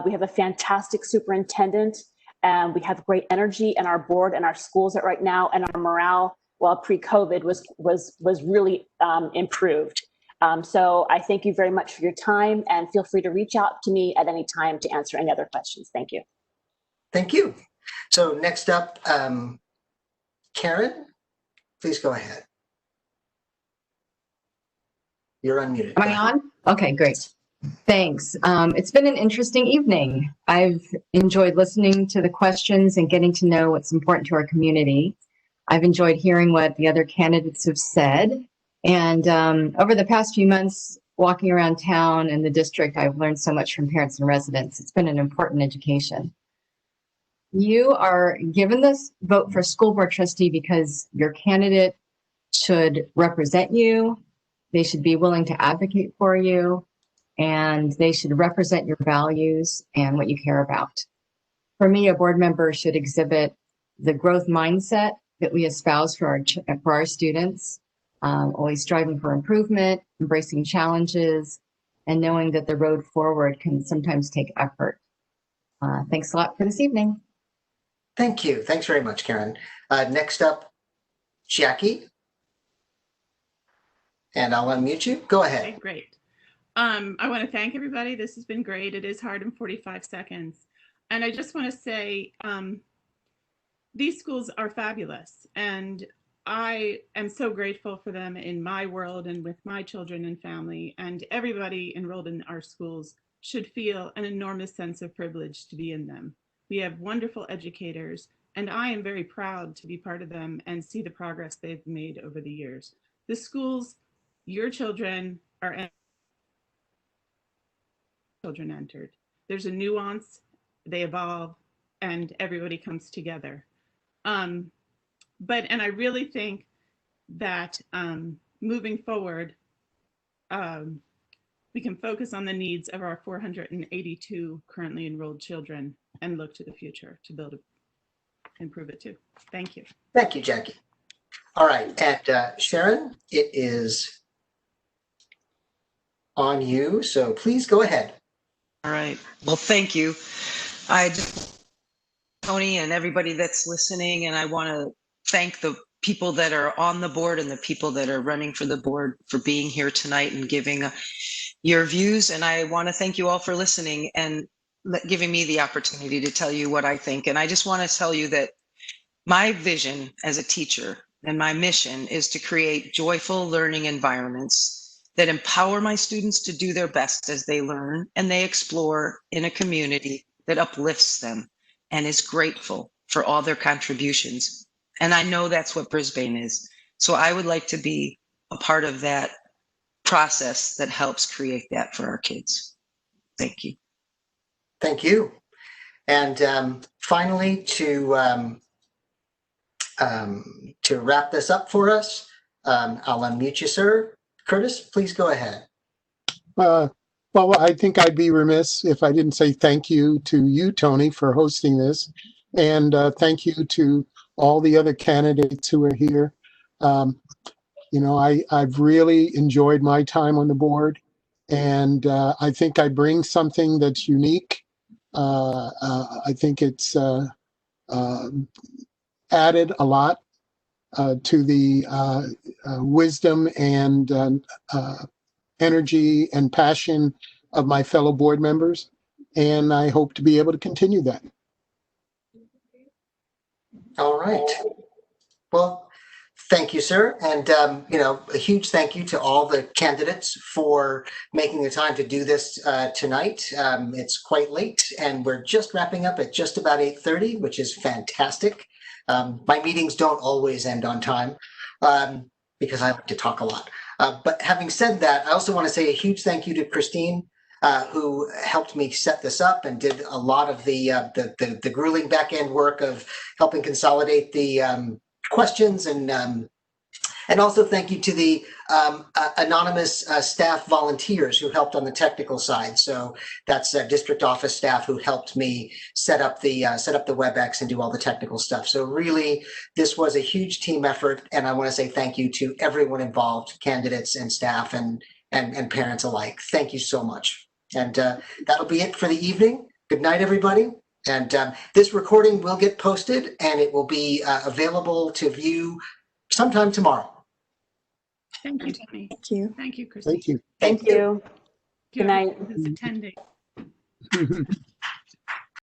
S6: We have a fantastic superintendent, and we have great energy in our board and our schools right now, and our morale, while pre-COVID, was really improved. So I thank you very much for your time, and feel free to reach out to me at any time to answer any other questions. Thank you.
S1: Thank you. So next up, Karen, please go ahead. You're unmuted.
S5: Am I on? Okay, great. Thanks. It's been an interesting evening. I've enjoyed listening to the questions and getting to know what's important to our community. I've enjoyed hearing what the other candidates have said. And over the past few months, walking around town and the district, I've learned so much from parents and residents. It's been an important education. You are given this vote for school board trustee because your candidate should represent you. They should be willing to advocate for you, and they should represent your values and what you care about. For me, a board member should exhibit the growth mindset that we espouse for our students, always striving for improvement, embracing challenges, and knowing that the road forward can sometimes take effort. Thanks a lot for this evening.
S1: Thank you. Thanks very much, Karen. Next up, Jackie. And I'll unmute you. Go ahead.
S4: Okay, great. I want to thank everybody. This has been great. It is hard in 45 seconds. And I just want to say, these schools are fabulous. And I am so grateful for them in my world and with my children and family. And everybody enrolled in our schools should feel an enormous sense of privilege to be in them. We have wonderful educators, and I am very proud to be part of them and see the progress they've made over the years. The schools your children are children entered. There's a nuance, they evolve, and everybody comes together. And I really think that moving forward, we can focus on the needs of our 482 currently enrolled children and look to the future to improve it too. Thank you.
S1: Thank you, Jackie. All right, and Sharon, it is on you, so please go ahead.
S3: All right. Well, thank you. Tony and everybody that's listening, and I want to thank the people that are on the board and the people that are running for the board for being here tonight and giving your views. And I want to thank you all for listening and giving me the opportunity to tell you what I think. And I just want to tell you that my vision as a teacher and my mission is to create joyful learning environments that empower my students to do their best as they learn and they explore in a community that uplifts them and is grateful for all their contributions. And I know that's what Brisbane is. So I would like to be a part of that process that helps create that for our kids. Thank you.
S1: Thank you. And finally, to wrap this up for us, I'll unmute you, sir. Curtis, please go ahead.
S2: Well, I think I'd be remiss if I didn't say thank you to you, Tony, for hosting this. And thank you to all the other candidates who are here. You know, I've really enjoyed my time on the board, and I think I bring something that's unique. I think it's added a lot to the wisdom and energy and passion of my fellow board members, and I hope to be able to continue that.
S1: All right. Well, thank you, sir. And, you know, a huge thank you to all the candidates for making the time to do this tonight. It's quite late and we're just wrapping up at just about 8:30, which is fantastic. My meetings don't always end on time because I like to talk a lot. But having said that, I also want to say a huge thank you to Christine, who helped me set this up and did a lot of the grueling back end work of helping consolidate the questions, and also thank you to the anonymous staff volunteers who helped on the technical side. So that's district office staff who helped me set up the WebEx and do all the technical stuff. So really, this was a huge team effort, and I want to say thank you to everyone involved, candidates and staff and parents alike. Thank you so much. And that'll be it for the evening. Good night, everybody. And this recording will get posted and it will be available to view sometime tomorrow.
S4: Thank you, Tony.
S7: Thank you.
S4: Thank you, Christine.
S2: Thank you.
S6: Thank you. Good night.
S4: Who's attending.